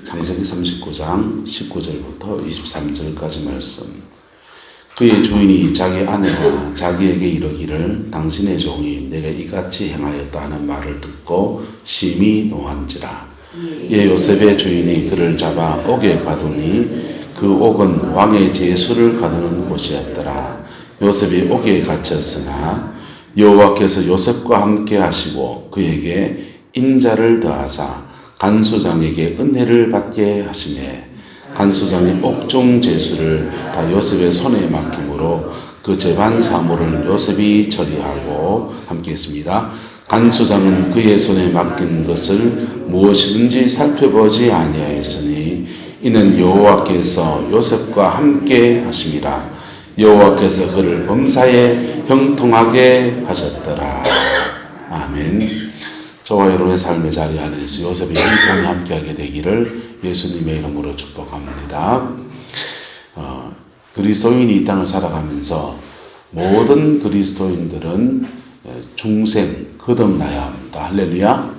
창세기 39장 19절부터 23절까지 말씀. 그의 주인이 자기 아내가 자기에게 이르기를 당신의 종이 내가 이같이 행하였다 하는 말을 듣고 심히 노한지라. 이에 요셉의 주인이 그를 잡아 옥에 가두니 그 옥은 왕의 제수를 가두는 곳이었더라. 요셉이 옥에 갇혔으나 여호와께서 요셉과 함께 하시고 그에게 인자를 더하사 간수장에게 은혜를 받게 하시매 간수장의 옥중 제수를 다 요셉의 손에 맡김으로 그 재반 사물을 요셉이 처리하고 함께 했습니다. 간수장은 그의 손에 맡긴 것을 무엇이든지 살펴보지 아니하였으니 이는 여호와께서 요셉과 함께 하심이라. 여호와께서 그를 범사에 형통하게 하셨더라. 아멘. 저와 여러분의 삶의 자리 안에서 요셉의 형통이 함께하게 되기를 예수님의 이름으로 축복합니다. 그리스도인이 이 땅을 살아가면서 모든 그리스도인들은 중생, 거듭나야 합니다. 할렐루야.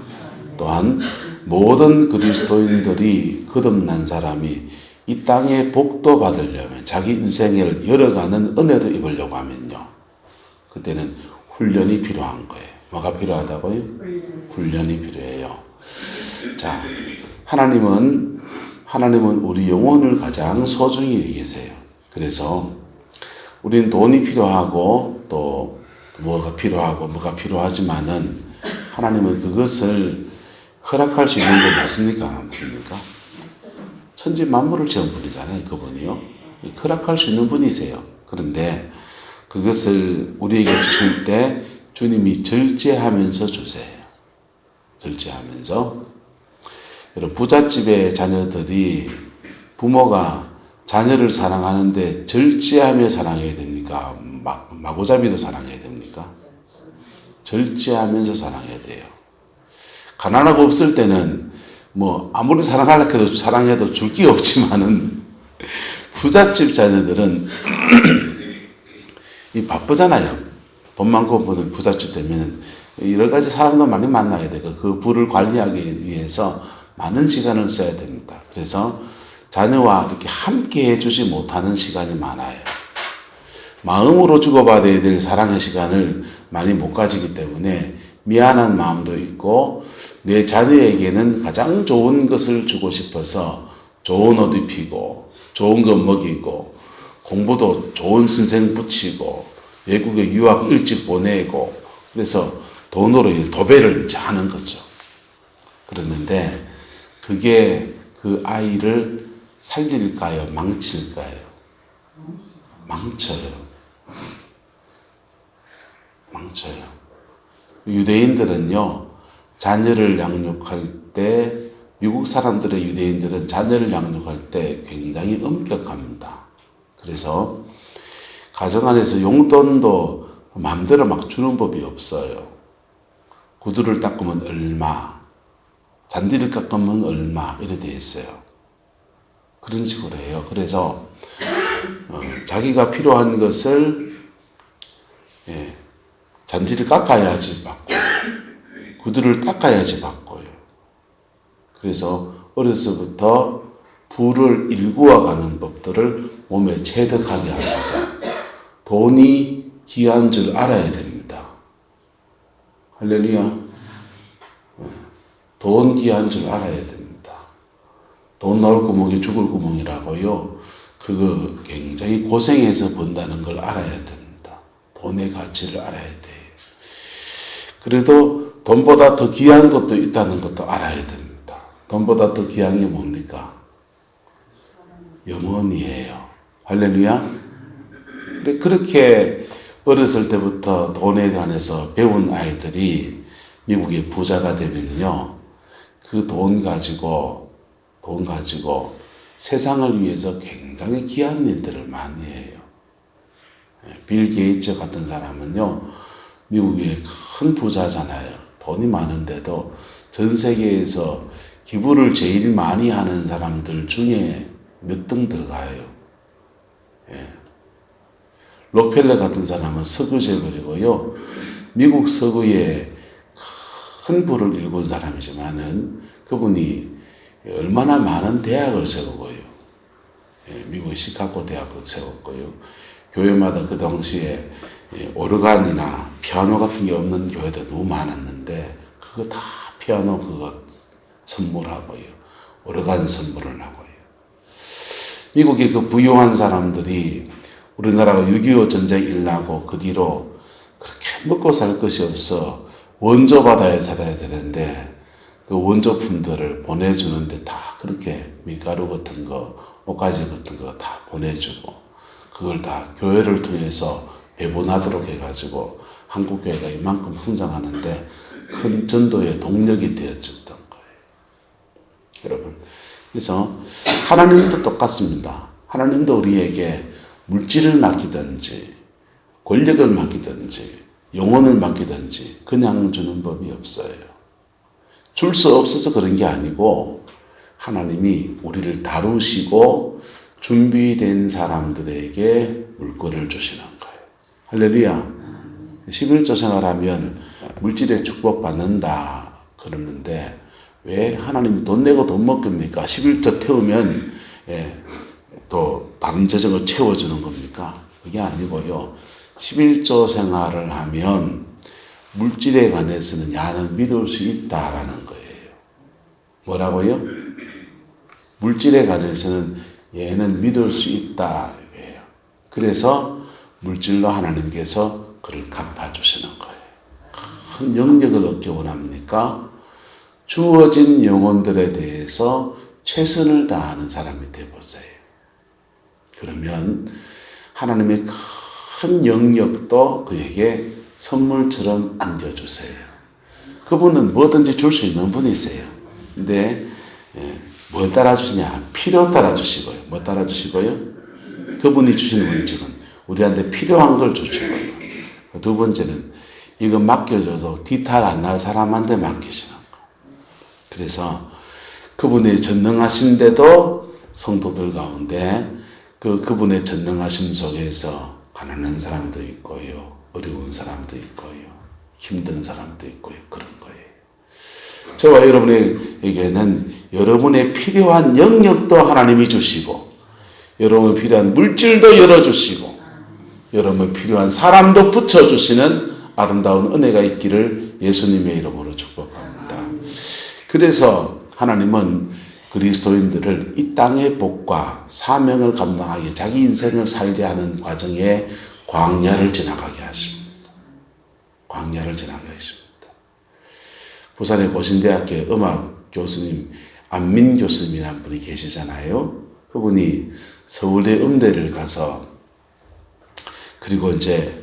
또한 모든 그리스도인들이 거듭난 사람이 이 땅에 복도 받으려면 자기 인생을 열어가는 은혜도 입으려고 하면요. 그때는 훈련이 필요한 거예요. 뭐가 필요하다고요? 훈련이 필요해요. 자, 하나님은 우리 영혼을 가장 소중히 여기세요. 그래서 우리는 돈이 필요하고 또 뭐가 필요하지만은 하나님은 그것을 허락할 수 있는 게 맞습니까? 맞습니까? 천지 만물을 지은 분이잖아요. 그분이요. 허락할 수 있는 분이세요. 그런데 그것을 우리에게 주실 때 주님이 절제하면서 주세요. 절제하면서. 여러분, 부잣집의 자녀들이 부모가 자녀를 사랑하는데 절제하며 사랑해야 됩니까? 마구잡이도 사랑해야 됩니까? 절제하면서 사랑해야 돼요. 가난하고 없을 때는 뭐 아무리 사랑해도 줄 게 없지만은 부잣집 자녀들은 이 바쁘잖아요. 돈 많고 버는 부잣집 되면 여러 가지 사람도 많이 만나야 되고 그 부를 관리하기 위해서 많은 시간을 써야 됩니다. 그래서 자녀와 이렇게 함께 해주지 못하는 시간이 많아요. 마음으로 주고받아야 될 사랑의 시간을 많이 못 가지기 때문에 미안한 마음도 있고 내 자녀에게는 가장 좋은 것을 주고 싶어서 좋은 옷 입히고 좋은 거 먹이고 공부도 좋은 선생 붙이고 외국에 유학 일찍 보내고 그래서 돈으로 도배를 하는 거죠. 그러는데 그게 그 아이를 살릴까요? 망칠까요? 망쳐요. 유대인들은요, 자녀를 양육할 때, 미국 사람들의 유대인들은 자녀를 양육할 때 굉장히 엄격합니다. 그래서 가정 안에서 용돈도 마음대로 막 주는 법이 없어요. 구두를 닦으면 얼마, 잔디를 깎으면 얼마, 이렇게 돼 있어요. 그런 식으로 해요. 그래서 자기가 필요한 것을 잔디를 깎아야지 받고 구두를 닦아야지 받고요. 그래서 어려서부터 부를 일구어가는 법들을 몸에 체득하게 합니다. 돈이 귀한 줄 알아야 됩니다. 할렐루야. 돈 귀한 줄 알아야 됩니다. 돈 넣을 구멍이 죽을 구멍이라고요. 그거 굉장히 고생해서 번다는 걸 알아야 됩니다. 돈의 가치를 알아야 돼요. 그래도 돈보다 더 귀한 것도 있다는 것도 알아야 됩니다. 돈보다 더 귀한 게 뭡니까? 영혼이에요. 할렐루야. 그렇게 어렸을 때부터 돈에 관해서 배운 아이들이 미국의 부자가 되면요, 그 돈 가지고 세상을 위해서 굉장히 귀한 일들을 많이 해요. 빌 게이츠 같은 사람은요, 미국의 큰 부자잖아요. 돈이 많은데도 전 세계에서 기부를 제일 많이 하는 사람들 중에 몇 등 들어가요. 록펠러 같은 사람은 서구 재벌이고요. 미국 서구에 큰 부를 일군 사람이지만은 그분이 얼마나 많은 대학을 세우고요. 미국의 시카고 대학도 세웠고요. 교회마다 그 당시에 오르간이나 피아노 같은 게 없는 교회도 너무 많았는데 그거 다 피아노 그거 선물하고요. 오르간 선물을 하고요. 미국의 그 부유한 사람들이 우리나라가 6.25 전쟁 일나고 그 뒤로 그렇게 먹고 살 것이 없어 원조 바다에 살아야 되는데 그 원조품들을 보내주는데 다 그렇게 밀가루 같은 거, 옷가지 같은 거 다 보내주고 그걸 다 교회를 통해서 배분하도록 해가지고 한국교회가 이만큼 성장하는데 큰 전도의 동력이 되어졌던 거예요. 여러분, 그래서 하나님도 똑같습니다. 하나님도 우리에게 물질을 맡기든지 권력을 맡기든지 영혼을 맡기든지 그냥 주는 법이 없어요. 줄 수 없어서 그런 게 아니고 하나님이 우리를 다루시고 준비된 사람들에게 물건을 주시는 거예요. 할렐루야. 11조 생활하면 물질의 축복 받는다 그러는데 왜 하나님이 돈 내고 돈 먹습니까? 11조 태우면 또 다른 재정을 채워주는 겁니까? 그게 아니고요. 11조 생활을 하면 물질에 관해서는 나는 믿을 수 있다라는 거예요. 뭐라고요? 물질에 관해서는 얘는 믿을 수 있다. 이거예요. 그래서 물질로 하나님께서 그를 갚아주시는 거예요. 큰 영역을 얻기 원합니까? 주어진 영혼들에 대해서 최선을 다하는 사람이 되어보세요. 그러면 하나님의 큰 영역도 그에게 선물처럼 안겨주세요. 그분은 뭐든지 줄 수 있는 분이세요. 근데 뭘 따라주시냐? 필요 따라주시고요. 뭐 따라주시고요? 그분이 주시는 원칙은 우리한테 필요한 걸 주시고요. 두 번째는 이거 맡겨줘도 뒤탈 안 날 사람한테 맡기시는 거. 그래서 그분의 전능하신데도 성도들 가운데 그분의 전능하심 속에서 가난한 사람도 있고요. 어려운 사람도 있고요. 힘든 사람도 있고요. 그런 거예요. 저와 여러분에게는 여러분의 필요한 영역도 하나님이 주시고 여러분의 필요한 물질도 열어주시고 여러분의 필요한 사람도 붙여주시는 아름다운 은혜가 있기를 예수님의 이름으로 축복합니다. 그래서 하나님은 그리스도인들을 이 땅의 복과 사명을 감당하게 자기 인생을 살게 하는 과정에 광야를 지나가게 하십니다. 광야를 지나가게 하십니다. 부산의 고신대학교 음악 교수님 안민 교수님이라는 분이 계시잖아요. 그분이 서울대 음대를 가서 그리고 이제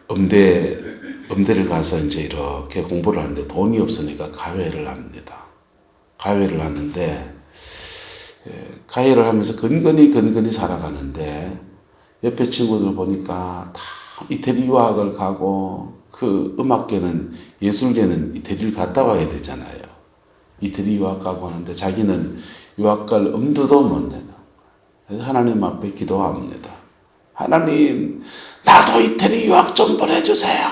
음대를 가서 이제 이렇게 공부를 하는데 돈이 없으니까 가회를 합니다. 가회를 하는데 가회를 하면서 근근히 살아가는데 옆에 친구들 보니까 다 이태리 유학을 가고 그 음악계는 예술계는 이태리를 갔다 와야 되잖아요. 이태리 유학 가고 하는데 자기는 유학 갈 엄두도 못 내는. 그래서 하나님 앞에 기도합니다. 하나님, 나도 이태리 유학 좀 보내주세요.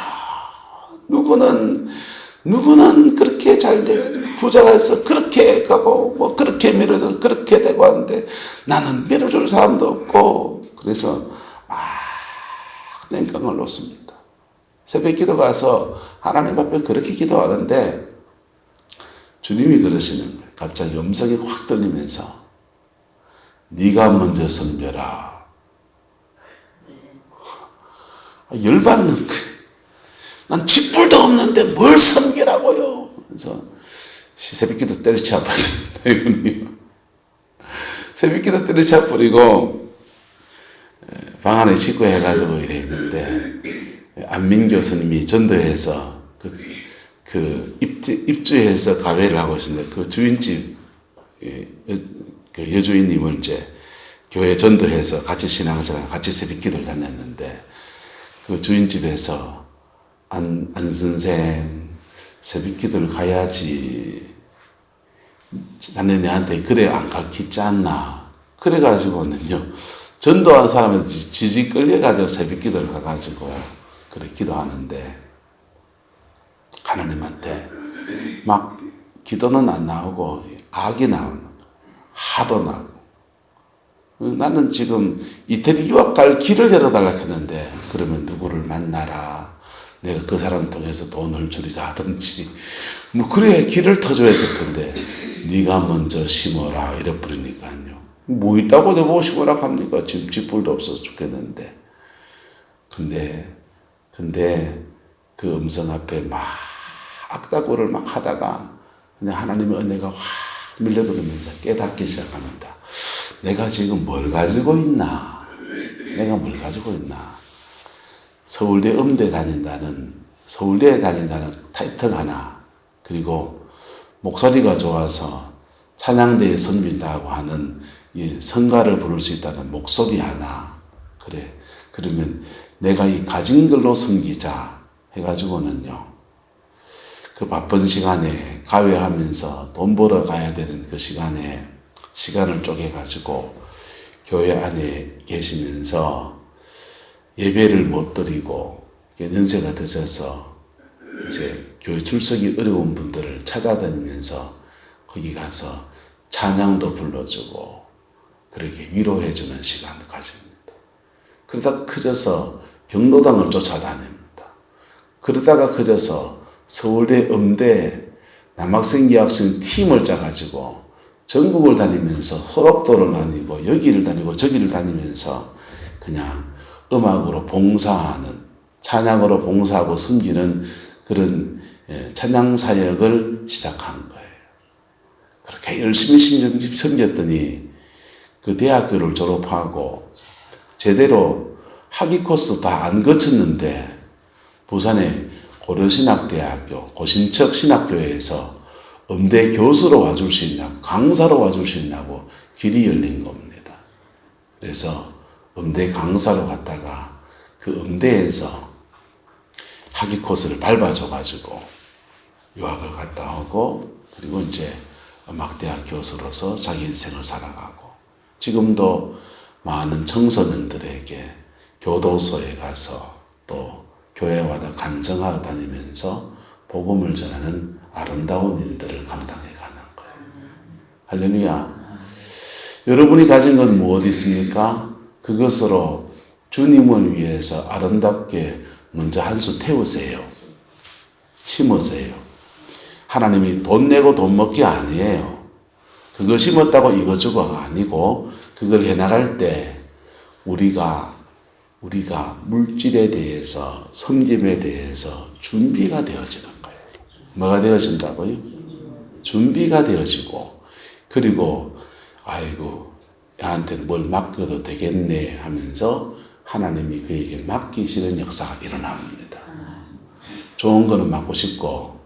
누구는 그렇게 잘 되고 부자가 해서 그렇게 가고 뭐 그렇게 밀어줘 그렇게 되고 하는데 나는 밀어줄 사람도 없고 그래서 막 냉정을 놓습니다. 새벽 기도 가서 하나님 앞에 그렇게 기도하는데 주님이 그러시는 거예요. 갑자기 음성이 확 들리면서 네가 먼저 섬겨라. 열받는 거예요. 난 쥐뿔도 없는데 뭘 섬기라고요. 그래서 새벽기도 때려쳐 버렸습니다. 이분이 새벽기도 때려쳐 버리고 방 안에 직구해가지고 이래 있는데 안민 교수님이 전도해서 입주해서 가회를 하고 계신데 그 주인집 그 여주인님을 이제 교회 전도해서 같이 신앙생활 같이 새벽기도를 다녔는데 그 주인집에서 안 선생 새벽기도를 가야지. 자네 내한테 그래 안 가르치지 않나. 그래가지고는요 전도한 사람은 지지 끌려가지고 새벽기도를 가가지고 그래 기도하는데 하나님한테 막 기도는 안 나오고 악이 나오는 거예요. 화도 나고. 나는 지금 이태리 유학 갈 길을 열어달라고 했는데, 그러면 누구를 만나라, 내가 그 사람 통해서 돈을 주리라 하든지, 뭐 그래야 길을 터줘야 될 텐데 네가 먼저 심어라 이래 버리니까요. 뭐 있다고 내보고 심어라 합니까? 지금 집불도 없어서 죽겠는데. 근데 그 음성 앞에 막 악다구를 막 하다가 그냥 하나님의 은혜가 확 밀려버리면서 깨닫기 시작합니다. 내가 지금 뭘 가지고 있나? 내가 뭘 가지고 있나? 서울대에 다닌다는 타이틀 하나, 그리고 목소리가 좋아서 찬양대에 섬긴다고 하는 이 성가를 부를 수 있다는 목소리 하나. 그래. 그러면 내가 이 가진 걸로 섬기자 해가지고는요, 그 바쁜 시간에 가외하면서 돈 벌어 가야 되는 그 시간에 시간을 쪼개가지고 교회 안에 계시면서 예배를 못 드리고 연세가 드셔서 이제 교회 출석이 어려운 분들을 찾아다니면서 거기 가서 찬양도 불러주고 그렇게 위로해주는 시간을 가집니다. 그러다 커져서 경로당을 쫓아다닙니다. 그러다가 커져서 서울대, 음대 남학생, 여학생 팀을 짜가지고 전국을 다니면서 호락도를 다니고 여기를 다니고 저기를 다니면서 그냥 음악으로 봉사하는, 찬양으로 봉사하고 섬기는 그런 찬양 사역을 시작한 거예요. 그렇게 열심히 섬겼더니 그 대학교를 졸업하고 제대로 학위 코스 다 안 거쳤는데 부산의 고려신학대학교, 고신척 신학교에서 음대 교수로 와줄 수 있냐고, 강사로 와줄 수 있냐고 길이 열린 겁니다. 그래서 음대 강사로 갔다가 그 음대에서 학위 코스를 밟아줘가지고 유학을 갔다 오고, 그리고 이제 음악대학 교수로서 자기 인생을 살아가고, 지금도 많은 청소년들에게 교도소에 가서 또 교회마다 간증하러 다니면서 복음을 전하는 아름다운 일들을 감당해 가는 거예요. 할렐루야. 여러분이 가진 건 무엇이 있습니까? 그것으로 주님을 위해서 아름답게 먼저 한 수 태우세요. 심으세요. 하나님이 돈 내고 돈 먹기 아니에요. 그거 심었다고 이거 주고가 아니고, 그걸 해나갈 때 우리가 물질에 대해서, 섬김에 대해서 준비가 되어지는 거예요. 뭐가 되어진다고요? 준비가 되어지고, 그리고 아이고 나한테는 뭘 맡겨도 되겠네 하면서 하나님이 그에게 맡기시는 역사가 일어납니다. 좋은 거는 맡고 싶고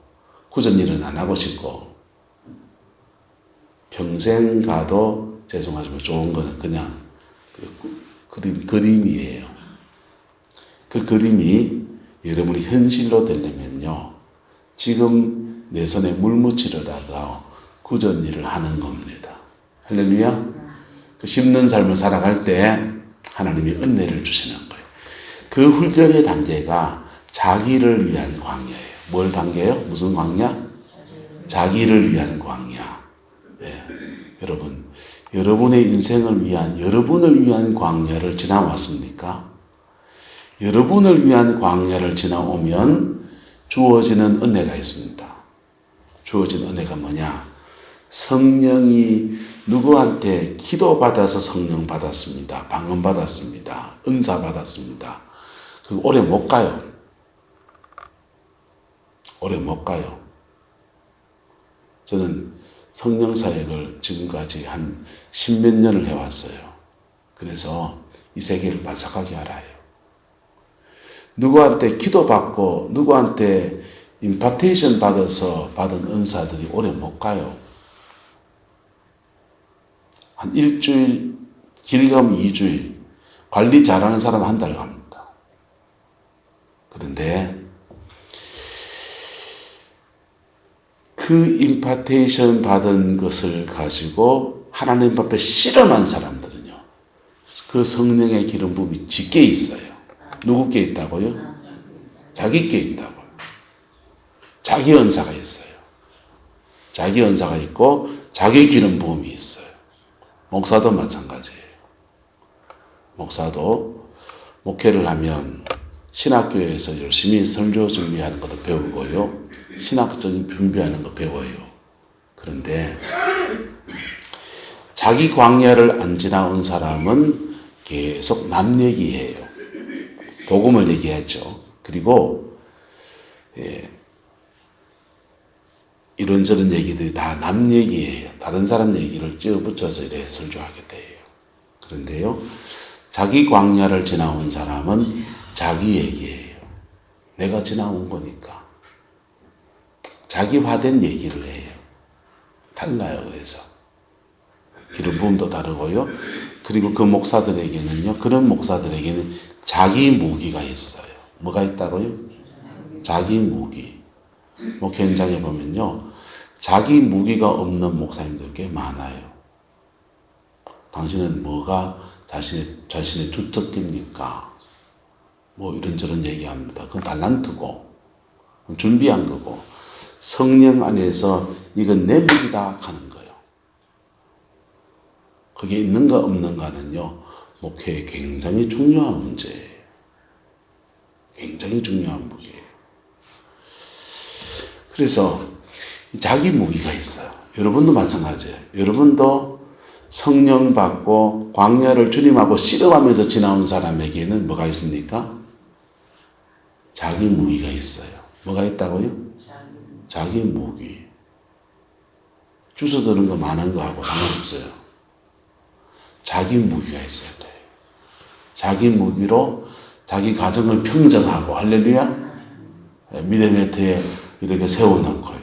굳은 일은 안 하고 싶고, 평생 가도 죄송하지만 좋은 거는 그냥 그림이에요. 그 그림이 여러분이 현실로 되려면요, 지금 내 손에 물 묻히려다가 굳은 일을 하는 겁니다. 할렐루야. 그 심는 삶을 살아갈 때 하나님이 은혜를 주시는 거예요. 그 훈련의 단계가 자기를 위한 광야예요. 뭘 단계예요? 무슨 광야? 자기를 위한 광야. 네. 여러분, 여러분의 인생을 위한, 여러분을 위한 광야를 지나왔습니까? 여러분을 위한 광야를 지나오면 주어지는 은혜가 있습니다. 주어진 은혜가 뭐냐? 성령이 누구한테 기도받아서 성령 받았습니다. 방언 받았습니다. 은사 받았습니다. 그 오래 못 가요. 오래 못 가요. 저는 성령 사역을 지금까지 한 10몇 년을 해왔어요. 그래서 이 세계를 바삭하게 알아요. 누구한테 기도받고 누구한테 임파테이션 받아서 받은 은사들이 오래 못 가요. 한 일주일, 길 가면 2주일, 관리 잘하는 사람 한 달 갑니다. 그런데 그 임파테이션 받은 것을 가지고 하나님 앞에 실험한 사람들은요, 그 성령의 기름 부음이 짙게 있어요. 누구께 있다고요? 자기께 있다고요. 자기 은사가 있어요. 자기 은사가 있고 자기 기름 부음이 있어요. 목사도 마찬가지예요. 목사도 목회를 하면 신학교에서 열심히 설교 준비하는 것도 배우고요. 신학적인 준비하는 거 배워요. 그런데 자기 광야를 안 지나온 사람은 계속 남 얘기해요. 복음을 얘기하죠. 그리고 이런저런 얘기들이 다 남 얘기예요. 다른 사람 얘기를 찌어붙여서 이래 설교하게 돼요. 그런데요, 자기 광야를 지나온 사람은 자기 얘기예요. 내가 지나온 거니까. 자기화된 얘기를 해요. 달라요. 그래서 기름 부음도 다르고요. 그리고 그 목사들에게는요, 그런 목사들에게는 자기 무기가 있어요. 뭐가 있다고요? 자기 무기. 목회 현장에 보면요, 자기 무기가 없는 목사님들 꽤 많아요. 당신은 뭐가 자신의 주특기입니까? 뭐 이런저런 얘기합니다. 그건 달란트고, 준비한 거고, 성령 안에서 이건 내 무기다 하는 거예요. 그게 있는가 없는가는요, 목회에 굉장히 중요한 문제예요. 굉장히 중요한 무기예요. 그래서 자기 무기가 있어요. 여러분도 마찬가지예요. 여러분도 성령 받고 광야를 주님하고 씨름하면서 지나온 사람에게는 뭐가 있습니까? 자기 무기가 있어요. 뭐가 있다고요? 자기 무기. 주워 드는 거 많은 거 하고 상관없어요. 자기 무기가 있어야 돼요. 자기 무기로 자기 가정을 평정하고, 할렐루야, 믿음의 터에 이렇게 세워놓고요.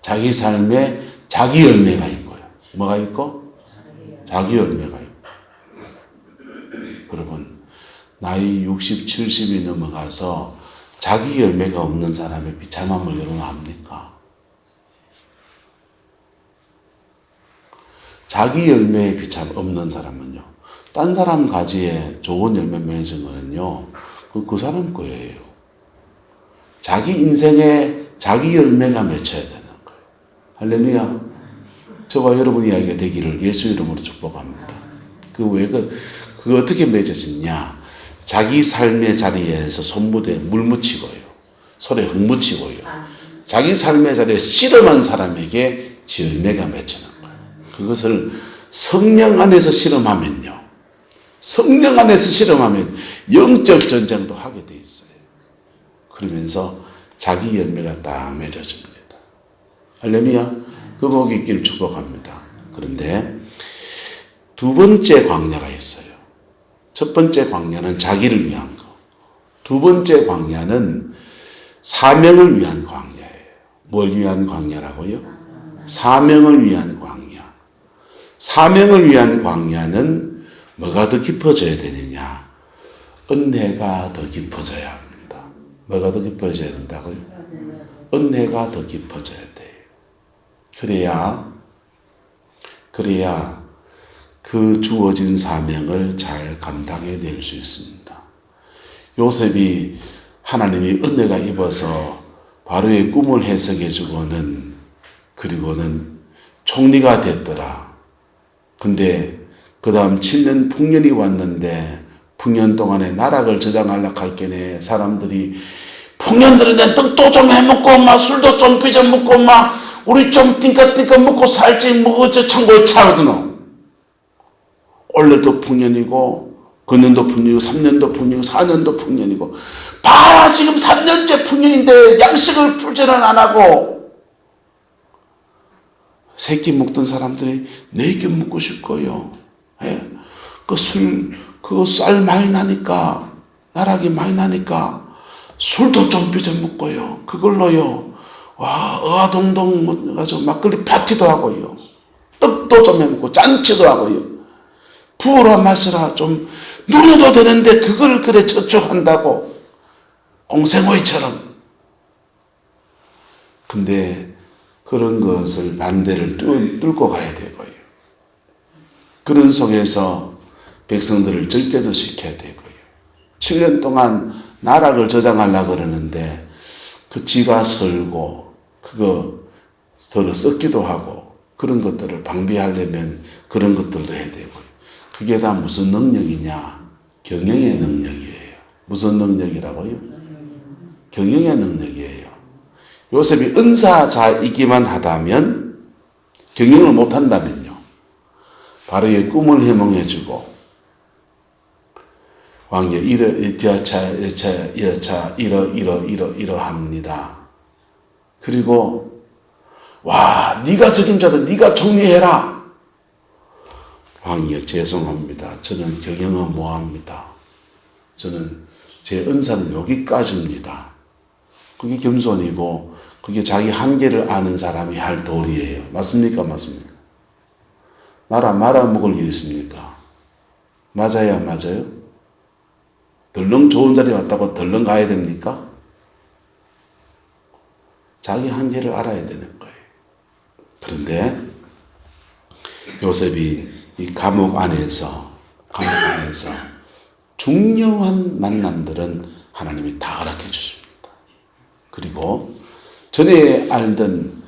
자기 삶에 자기 열매가 있고요. 뭐가 있고? 자기 열매가 있고. 여러분, 나이 60, 70이 넘어가서 자기 열매가 없는 사람의 비참함을 여러분 압니까? 자기 열매에 비참 없는 사람은요, 딴 사람 가지에 좋은 열매 맺은 거는요, 그 사람 거예요. 자기 인생에 자기 열매가 맺혀야 되는 거예요. 할렐루야. 저와 여러분 이야기가 되기를 예수 이름으로 축복합니다. 그거 어떻게 맺어지냐? 자기 삶의 자리에서 손무대에 물 묻히고요. 손에 흙 묻히고요. 자기 삶의 자리에 씨름한 사람에게 열매가 맺히는 거예요. 그것을 성령 안에서 실험하면요, 성령 안에서 실험하면 영적 전쟁도 하게 돼 있어요. 그러면서 자기 열매가 딱 맺어집니다. 할렐루야. 그 복이 있기를 축복합니다. 그런데 두 번째 광야가 있어요. 첫 번째 광야는 자기를 위한 거. 두 번째 광야는 사명을 위한 광야예요. 뭘 위한 광야라고요? 사명을 위한 광야. 사명을 위한 광야는 뭐가 더 깊어져야 되느냐? 은혜가 더 깊어져야 합니다. 뭐가 더 깊어져야 된다고요? 은혜가 더 깊어져야 돼요. 그래야 그 주어진 사명을 잘 감당해낼 수 있습니다. 요셉이 하나님이 은혜가 입어서 바로의 꿈을 해석해주고는, 그리고는 총리가 됐더라. 근데 그 다음 7년 풍년이 왔는데, 풍년 동안에 나락을 저장하려고 할 게네 사람들이, 풍년들은 떡도 좀 해먹고 막 술도 좀 빚어먹고 막 우리 좀 띵까띵까 먹고 살지 뭐 저 창고에 차거든. 올해도 풍년이고, 금년도 풍년이고, 3년도 풍년이고, 4년도 풍년이고, 봐라 지금 3년째 풍년인데 양식을 풀지는 안 하고, 새끼 먹던 사람들이 네끼 먹고 싶고요. 예? 그거 쌀 많이 나니까, 나락이 많이 나니까 술도 좀 빚어 먹고요. 그걸로요, 와, 어아동동 가지고 막걸리 파티도 하고요. 떡도 좀 해먹고 잔치도 하고요. 부어라 마시라 좀 누려도 되는데 그걸 그래 저축한다고, 공생오이처럼. 근데 그런 것을 반대를 뚫고 가야 되고요. 그런 속에서 백성들을 절제도 시켜야 되고요. 7년 동안 나락을 저장하려고 그러는데 그 지가 설고 그거 서로 썩기도 하고 그런 것들을 방비하려면 그런 것들도 해야 되고. 그게 다 무슨 능력이냐? 경영의 능력이에요. 무슨 능력이라고요? 경영의 능력이에요. 요셉이 은사자이기만 하다면, 경영을 못한다면요, 바로의 꿈을 해몽해주고, 왕여 이러합니다. 그리고 와, 네가 책임자다. 네가 총리해라. 왕이여, 죄송합니다. 저는 경영은 뭐합니다. 저는 제 은사는 여기까지입니다. 그게 겸손이고 그게 자기 한계를 아는 사람이 할 도리예요. 맞습니까? 맞습니까? 나라 말아먹을 일 있습니까? 맞아요? 맞아요? 덜렁 좋은 자리에 왔다고 덜렁 가야 됩니까? 자기 한계를 알아야 되는 거예요. 그런데 요셉이 이 감옥 안에서 중요한 만남들은 하나님이 다 허락해 주십니다. 그리고 전에 알던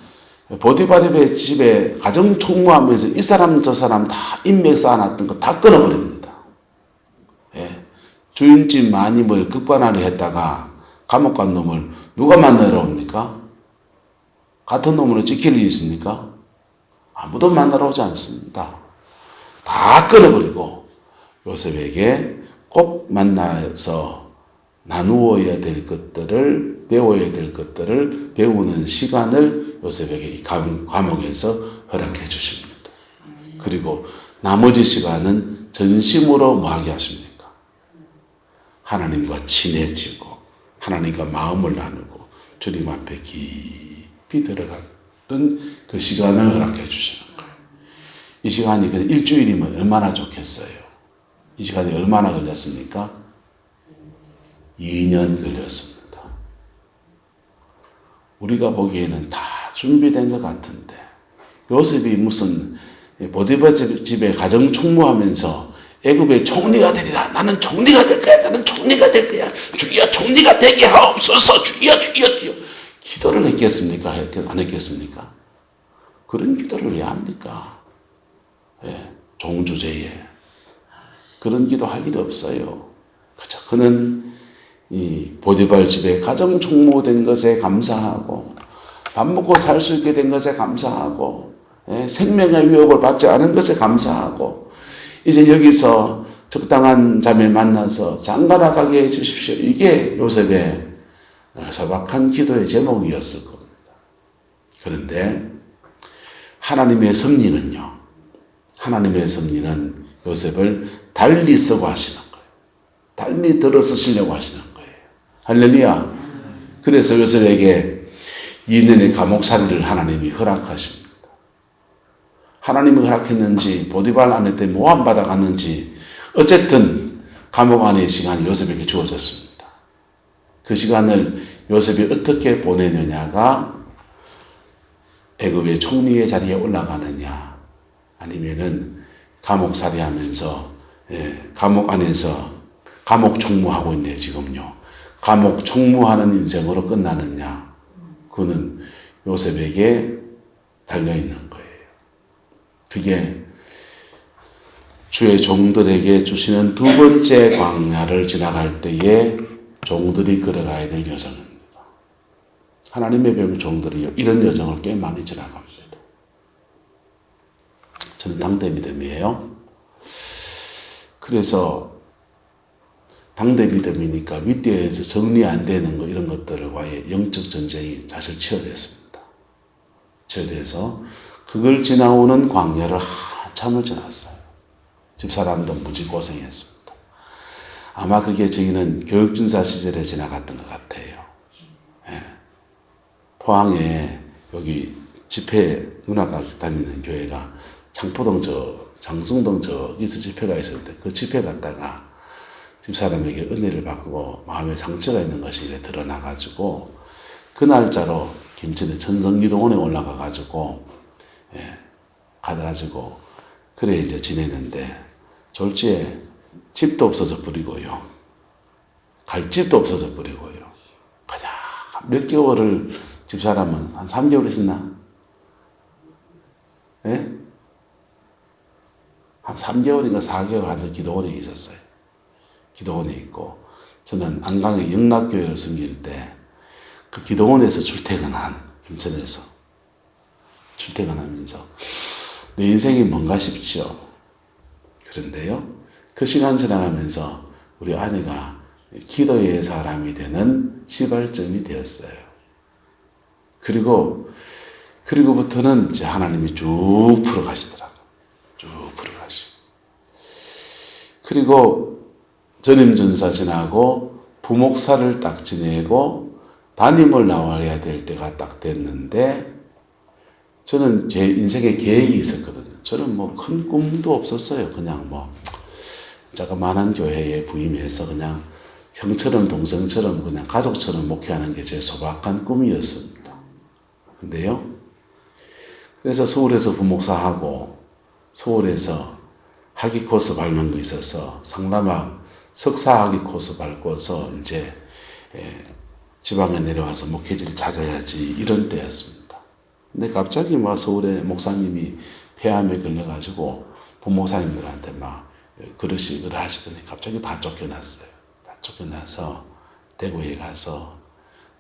보디바르의 집에 가정 총무하면서 이 사람 저 사람 다 인맥 쌓아놨던 거 다 끊어버립니다. 예. 주인집 마님을 극반하려 했다가 감옥 간 놈을 누가 만나러 옵니까? 같은 놈으로 찍힐 일이 있습니까? 아무도 만나러 오지 않습니다. 다 끊어버리고 요셉에게 꼭 만나서 나누어야 될 것들을, 배워야 될 것들을 배우는 시간을 요셉에게 이 감옥에서 허락해 주십니다. 그리고 나머지 시간은 전심으로 뭐하게 하십니까? 하나님과 친해지고 하나님과 마음을 나누고 주님 앞에 깊이 들어가는 그 시간을 허락해 주시는 거예요. 이 시간이 그냥 일주일이면 얼마나 좋겠어요. 이 시간이 얼마나 걸렸습니까? 2년 걸렸습니다. 우리가 보기에는 다 준비된 것 같은데 요셉이 무슨 보디바 집에 가정 총무하면서 애굽의 총리가 되리라. 나는 총리가 될 거야. 나는 총리가 될 거야. 주여 총리가 되게 하옵소서. 주여 주여. 기도를 했겠습니까? 안 했겠습니까? 그런 기도를 왜 합니까? 예, 종주제에 그런 기도 할 일 없어요. 그죠? 그는 이 보디발 집에 가정 총무된 것에 감사하고 밥 먹고 살 수 있게 된 것에 감사하고 생명의 위협을 받지 않은 것에 감사하고 이제 여기서 적당한 자매 만나서 장가나가게 해주십시오. 이게 요셉의 소박한 기도의 제목이었을 겁니다. 그런데 하나님의 섭리는요. 하나님의 섭리는 요셉을 달리 쓰고 하시는 거예요. 달리 들어 쓰시려고 하시는 거예요. 할렐루야. 그래서 요셉에게 2년의 감옥살이를 하나님이 허락하십니다. 하나님이 허락했는지 보디발 안에 때 모함받아 갔는지 어쨌든 감옥 안의 시간이 요셉에게 주어졌습니다. 그 시간을 요셉이 어떻게 보내느냐가 애굽의 총리의 자리에 올라가느냐 아니면은 감옥살이 하면서 감옥 안에서 감옥 총무하고 있네요. 지금요. 감옥 총무하는 인생으로 끝나느냐 그거는 요셉에게 달려있는 거예요. 그게 주의 종들에게 주시는 두 번째 광야를 지나갈 때에 종들이 걸어가야 될 여정입니다. 하나님의 배우 종들이 이런 여정을 꽤 많이 지나갑니다. 저는 당대 믿음이에요. 그래서 당대 믿음이니까 윗대에서 정리 안 되는 거 이런 것들과의 영적 전쟁이 사실 치열했습니다. 치열해서 그걸 지나오는 광야를 한참을 지났어요. 집사람도 무지 고생했습니다. 아마 그게 저희는 교육준사 시절에 지나갔던 것 같아요. 예. 포항에 여기 집회 누나가 다니는 교회가 장포동 장승동 저기서 집회가 있었는데 그 집회 갔다가 집사람에게 은혜를 받고 마음에 상처가 있는 것이 드러나가지고 그 날짜로 김천의 천성유동원에 올라가가지고 가가지고 그래 이제 지내는데 졸지에 집도 없어져 버리고요. 갈 집도 없어져 버리고요. 가자 몇 개월을 집사람은 한 3개월 있었나? 예? 한 3개월인가 4개월 한번 기도원에 있었어요. 기도원에 있고, 저는 안강의 영락교회를 섬길 때 그 기도원에서 출퇴근한, 김천에서 출퇴근하면서 내 인생이 뭔가 싶죠. 그런데요, 그 시간 지나가면서 우리 아내가 기도의 사람이 되는 시발점이 되었어요. 그리고부터는 이제 하나님이 쭉 풀어가시더라고요. 쭉 풀어가시고. 그리고 전임전사 지나고 부목사를 딱 지내고 담임을 나와야 될 때가 딱 됐는데, 저는 제 인생에 계획이 있었거든요. 저는 뭐 큰 꿈도 없었어요. 그냥 뭐 자그마한 교회에 부임해서 그냥 형처럼 동생처럼 그냥 가족처럼 목회하는 게 제 소박한 꿈이었습니다. 근데요, 그래서 서울에서 부목사하고 서울에서 학위 코스 밟는 거 있어서 상담학 석사 학위 코스 밟고서 이제 지방에 내려와서 목회지를 찾아야지, 이런 때였습니다. 근데 갑자기 막 서울에 목사님이 폐암에 걸려가지고 부목사님들한테 막 그러시더니 갑자기 다 쫓겨났어요. 다 쫓겨나서 대구에 가서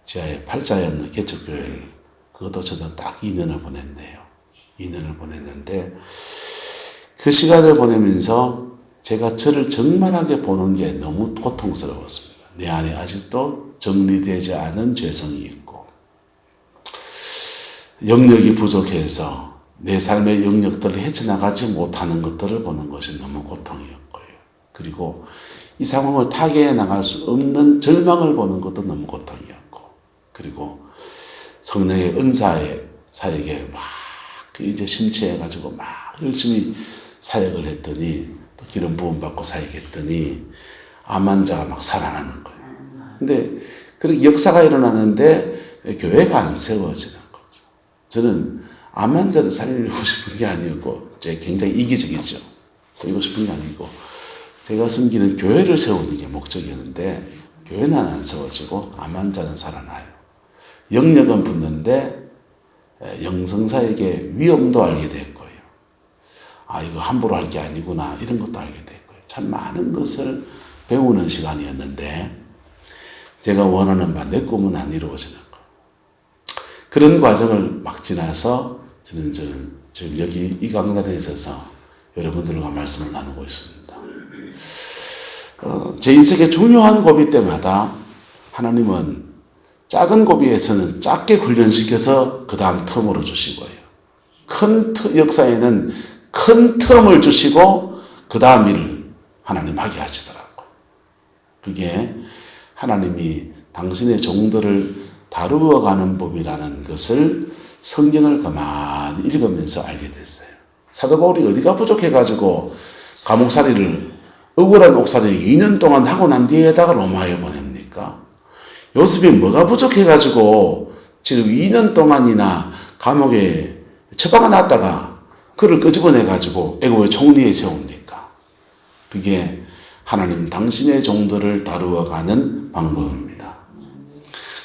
지하에 팔자에 없는 개척교회를, 그것도 저는 딱 2년을 보냈네요. 2년을 보냈는데, 그 시간을 보내면서 제가 저를 적만하게 보는 게 너무 고통스러웠습니다. 내 안에 아직도 정리되지 않은 죄성이 있고, 영역이 부족해서 내 삶의 영역들을 헤쳐나가지 못하는 것들을 보는 것이 너무 고통이었고요. 그리고 이 상황을 타개해 나갈 수 없는 절망을 보는 것도 너무 고통이었고, 그리고 성령의 은사의 사역에 막 이제 심취해가지고 막 열심히 사역을 했더니, 또 기름 부음 받고 사역했더니 암 환자가 막 살아나는 거예요. 근데 그렇게 역사가 일어나는데 교회가 안 세워지는 거죠. 저는 암 환자를 살리고 싶은 게 아니었고, 제가 굉장히 이기적이죠. 살리고 싶은 게 아니고, 제가 섬기는 교회를 세우는 게 목적이었는데, 교회는 안 세워지고 암 환자는 살아나요. 영역은 붙는데 영성사에게 위험도 알게 됐고요. 아, 이거 함부로 할 게 아니구나, 이런 것도 알게 됐고요. 참 많은 것을 배우는 시간이었는데, 제가 원하는 바, 내 꿈은 안 이루어지는 것. 그런 과정을 막 지나서 저는 지금 여기 이 강단에 있어서 여러분들과 말씀을 나누고 있습니다. 제 인생의 중요한 고비 때마다 하나님은 작은 고비에서는 작게 훈련시켜서 그 다음 텀으로 주시고요. 큰 역사에는 큰 텀을 주시고 그 다음 일을 하나님 하게 하시더라고요. 그게 하나님이 당신의 종들을 다루어가는 법이라는 것을 성경을 가만히 읽으면서 알게 됐어요. 사도 바울이 어디가 부족해가지고 감옥살이를, 억울한 옥살이를 2년 동안 하고 난 뒤에다가 로마에 보냅니까? 요셉이 뭐가 부족해가지고 지금 2년 동안이나 감옥에 처박아 놨다가 그를 끄집어내가지고 애국의 총리에 세웁니까? 그게 하나님 당신의 종들을 다루어가는 방법입니다.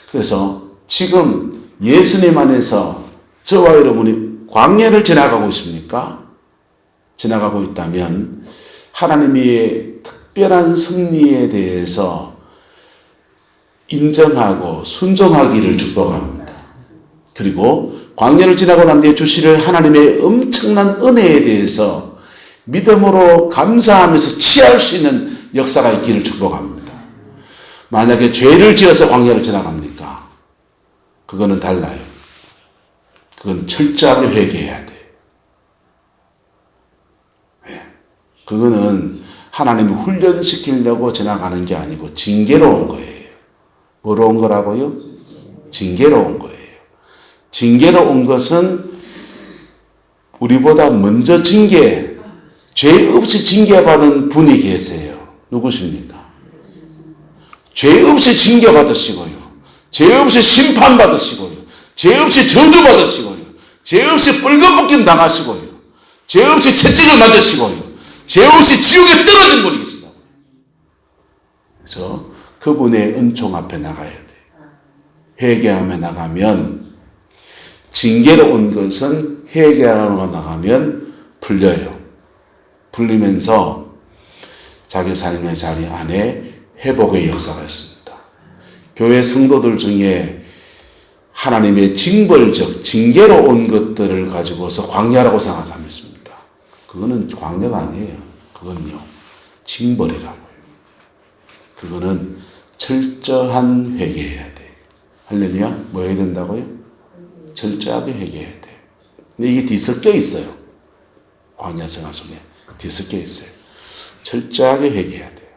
그래서 지금 예수님 안에서 저와 여러분이 광야를 지나가고 있습니까? 지나가고 있다면 하나님의 특별한 승리에 대해서 인정하고 순종하기를 축복합니다. 그리고 광야를 지나고 난 뒤에 주시를 하나님의 엄청난 은혜에 대해서 믿음으로 감사하면서 취할 수 있는 역사가 있기를 축복합니다. 만약에 죄를 지어서 광야를 지나갑니까? 그거는 달라요. 그건 철저하게 회개해야 돼요. 그거는 하나님이 훈련시키려고 지나가는 게 아니고 징계로 온 거예요. 뭐로 온 거라고요? 징계로 온 거예요. 징계로 온 것은 우리보다 먼저 죄 없이 징계받은 분이 계세요. 누구십니까? 죄 없이 징계받으시고요. 죄 없이 심판받으시고요. 죄 없이 저주받으시고요. 죄 없이 뻘겋벗김 당하시고요. 죄 없이 채찍을 맞으시고요. 죄 없이 지옥에 떨어진 분이 계시다고요. 그래서 그분의 은총 앞에 나가야 돼요. 회개하며 나가면 징계로 온 것은 회개하고 나가면 풀려요. 풀리면서 자기 삶의 자리 안에 회복의 역사가 있습니다. 교회 성도들 중에 하나님의 징벌적, 징계로 온 것들을 가지고서 광야라고 생각하는 사람이 있습니다. 그거는 광야가 아니에요. 그건요, 징벌이라고요. 그거는 철저한 회개해야 돼요. 할렐루야? 뭐 해야 된다고요? 철저하게 회개해야 돼요. 근데 이게 뒤섞여 있어요. 광야 생활 속에 뒤섞여 있어요. 철저하게 회개해야 돼요.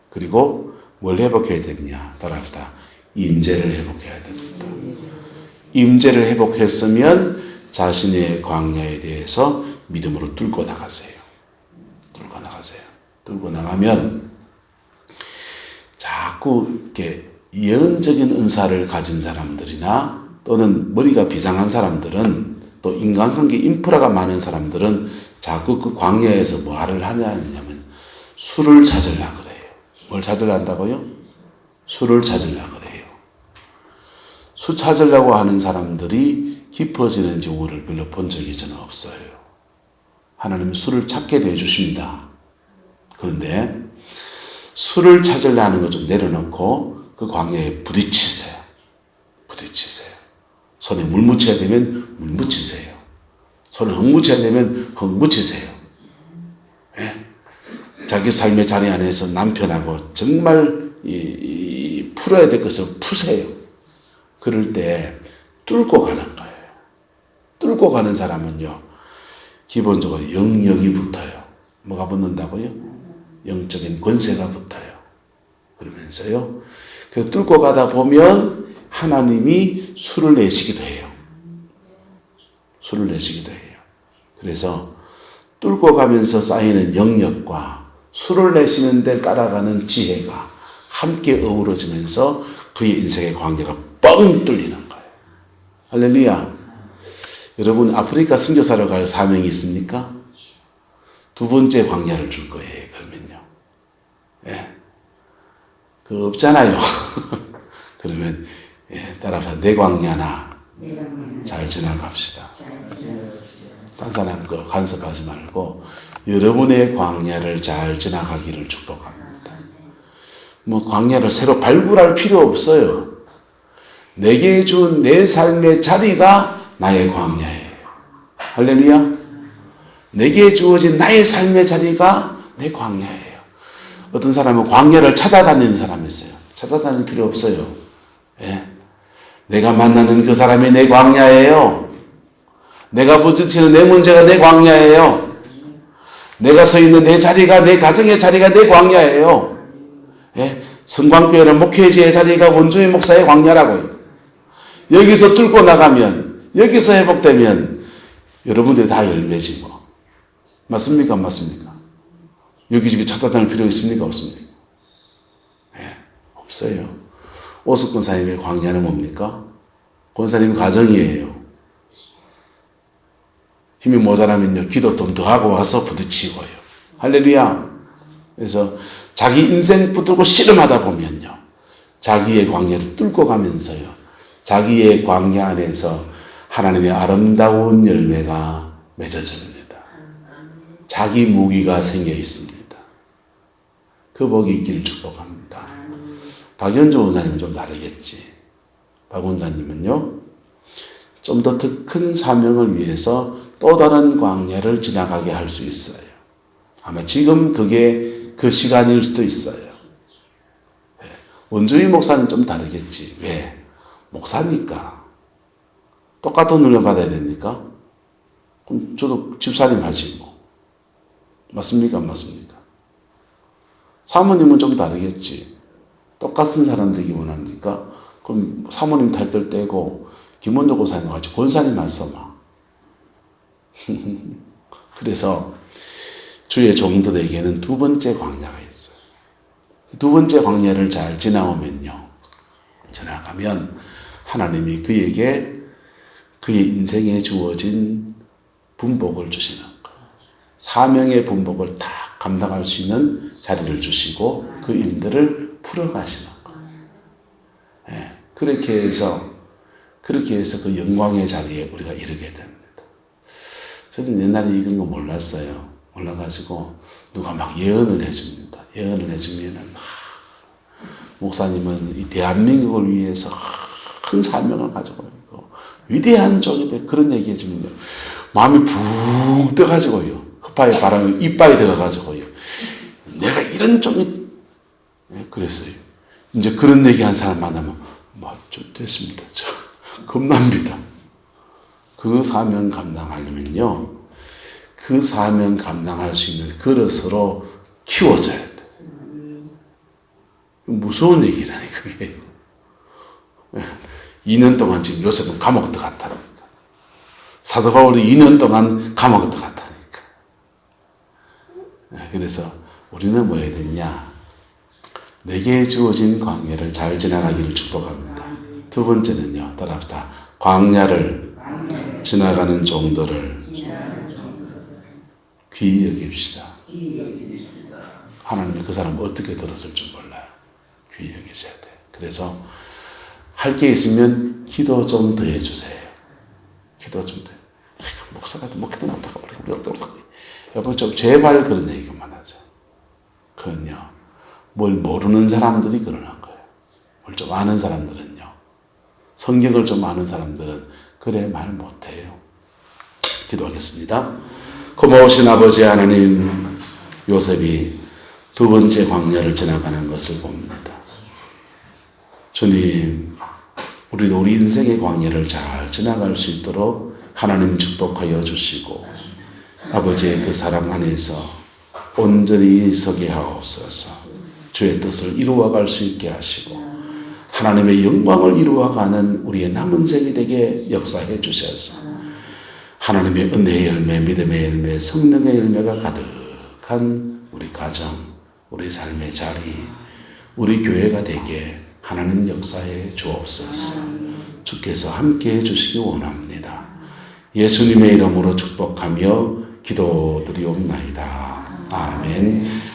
그리고 뭘 회복해야 되느냐? 따라합시다. 임재를 회복해야 됩니다. 임재를 회복했으면 자신의 광야에 대해서 믿음으로 뚫고 나가세요. 뚫고 나가세요. 뚫고 나가면 자꾸 이렇게 예언적인 은사를 가진 사람들이나 또는 머리가 비상한 사람들은 또 인간관계 인프라가 많은 사람들은 자꾸 그 광야에서 뭐를 하냐면 술을 찾으려고 그래요. 뭘 찾으려 한다고요? 술을 찾으려고 그래요. 술 찾으려고 하는 사람들이 깊어지는 경우를 별로 본 적이 저는 없어요. 하나님은 술을 찾게 해주십니다. 그런데 술을 찾으려 하는 것 좀 내려놓고 그 광야에 부딪히세요. 부딪히세요. 손에 물 묻혀야 되면 물 묻히세요. 손에 흙 묻혀야 되면 흙 묻히세요. 예? 자기 삶의 자리 안에서 남편하고 정말 풀어야 될 것을 푸세요. 그럴 때 뚫고 가는 거예요. 뚫고 가는 사람은요, 기본적으로 영역이 붙어요. 뭐가 붙는다고요? 영적인 권세가 붙어요. 그러면서요, 그래서 뚫고 가다 보면 하나님이 술을 내시기도 해요. 술을 내시기도 해요. 그래서 뚫고 가면서 쌓이는 영역과 술을 내시는 데 따라가는 지혜가 함께 어우러지면서 그의 인생의 관계가 뻥 뚫리는 거예요. 할렐루야. 여러분, 아프리카 선교사로 갈 사명이 있습니까? 두 번째 광야를 줄 거예요. 그러면요. 예. 그거 없잖아요. 그러면, 예, 따라서 내 광야나 잘 지나갑시다. 딴 사람 거 간섭하지 말고 여러분의 광야를 잘 지나가기를 축복합니다. 뭐 광야를 새로 발굴할 필요 없어요. 내게 준 내 삶의 자리가 나의 광야예요. 할렐루야. 내게 주어진 나의 삶의 자리가 내 광야예요. 어떤 사람은 광야를 찾아다니는 사람이 있어요. 찾아다닐 필요 없어요. 예. 내가 만나는 그 사람이 내 광야예요. 내가 부딪히는 내 문제가 내 광야예요. 내가 서 있는 내 자리가, 내 가정의 자리가 내 광야예요. 예? 성광교회는 목회지의 자리가 원주의 목사의 광야라고요. 여기서 뚫고 나가면, 여기서 회복되면 여러분들이 다 열매지 뭐. 맞습니까? 안 맞습니까? 여기저기 찾아다닐 필요 있습니까? 없습니까? 예, 없어요. 오석 권사님의 광야는 뭡니까? 권사님 가정이에요. 힘이 모자라면요, 기도 좀 더 하고 와서 부딪히고요. 할렐루야. 그래서 자기 인생 붙들고 씨름하다 보면요, 자기의 광야를 뚫고 가면서요, 자기의 광야 안에서 하나님의 아름다운 열매가 맺어집니다. 자기 무기가 생겨 있습니다. 그 복이 있기를 축복합니다. 박연조 원사님은 좀 다르겠지. 박 원사님은요, 좀 더 큰 사명을 위해서 또 다른 광야를 지나가게 할 수 있어요. 아마 지금 그게 그 시간일 수도 있어요. 원주희 목사는 좀 다르겠지. 왜? 목사니까. 똑같은 훈련 받아야 됩니까? 그럼 저도 집사님 하시고. 맞습니까? 안 맞습니까? 사모님은 좀 다르겠지. 똑같은 사람 되기 원합니까? 그럼 사모님 탈들 떼고 김원도 고사님 같이 권사님 안 써마. 그래서 주의 종들에게는 두 번째 광야가 있어요. 두 번째 광야를 잘 지나오면요, 지나가면 하나님이 그에게 그의 인생에 주어진 분복을 주시는 것, 사명의 분복을 다 감당할 수 있는 자리를 주시고 그 일들을 풀어가시는 것. 예, 그렇게 해서 그 영광의 자리에 우리가 이르게 됩니다. 저는 옛날에 이런 거 몰랐어요. 몰라가지고 누가 막 예언을 해줍니다. 예언을 해주면은 목사님은 이 대한민국을 위해서 큰 사명을 가지고 있고 위대한 종이 될 그런 얘기 해주면요. 마음이 붕 떠가지고요. 흑파의 바람이 이빨이 들어가지고요. 내가 이런 종이 그랬어요. 이제 그런 얘기한 사람 만나면 좀 됐습니다. 저 겁납니다. 그 사명 감당하려면요. 그 사명 감당할 수 있는 그릇으로 키워져야 돼. 무서운 얘기라니 그게. 2년 동안 지금 요셉은 감옥 들어갔다니까. 사도 바울이 2년 동안 감옥 들어갔다니까. 그래서 우리는 뭐 해야 되냐? 내게 주어진 광야를 잘 지나가기를 축복합니다. 두 번째는요. 따라합시다. 광야를 지나가는 종들을 귀히 여깁시다. 하나님이 그 사람 어떻게 들었을 줄 몰라요. 귀히 여기셔야 돼요. 그래서 할 게 있으면 기도 좀 더 해주세요. 기도 좀 더. 목사가 뭐 기도 못하고 여러분 좀 제발 그런 얘기 그만하세요. 그건요. 뭘 모르는 사람들이 그러는 거예요. 뭘 좀 아는 사람들은요. 성경을 좀 아는 사람들은 그래 말 못해요. 기도하겠습니다. 고마우신 아버지 하나님, 요셉이 두 번째 광야를 지나가는 것을 봅니다. 주님, 우리도 우리 인생의 광야를 잘 지나갈 수 있도록 하나님 축복하여 주시고 아버지의 그 사랑 안에서 온전히 서게 하옵소서. 주의 뜻을 이루어갈 수 있게 하시고 하나님의 영광을 이루어가는 우리의 남은 생이 되게 역사해 주셔서 하나님의 은혜의 열매, 믿음의 열매, 성령의 열매가 가득한 우리 가정, 우리 삶의 자리, 우리 교회가 되게 하나님 역사해 주옵소서. 주께서 함께해 주시기 원합니다. 예수님의 이름으로 축복하며 기도드리옵나이다. 아멘.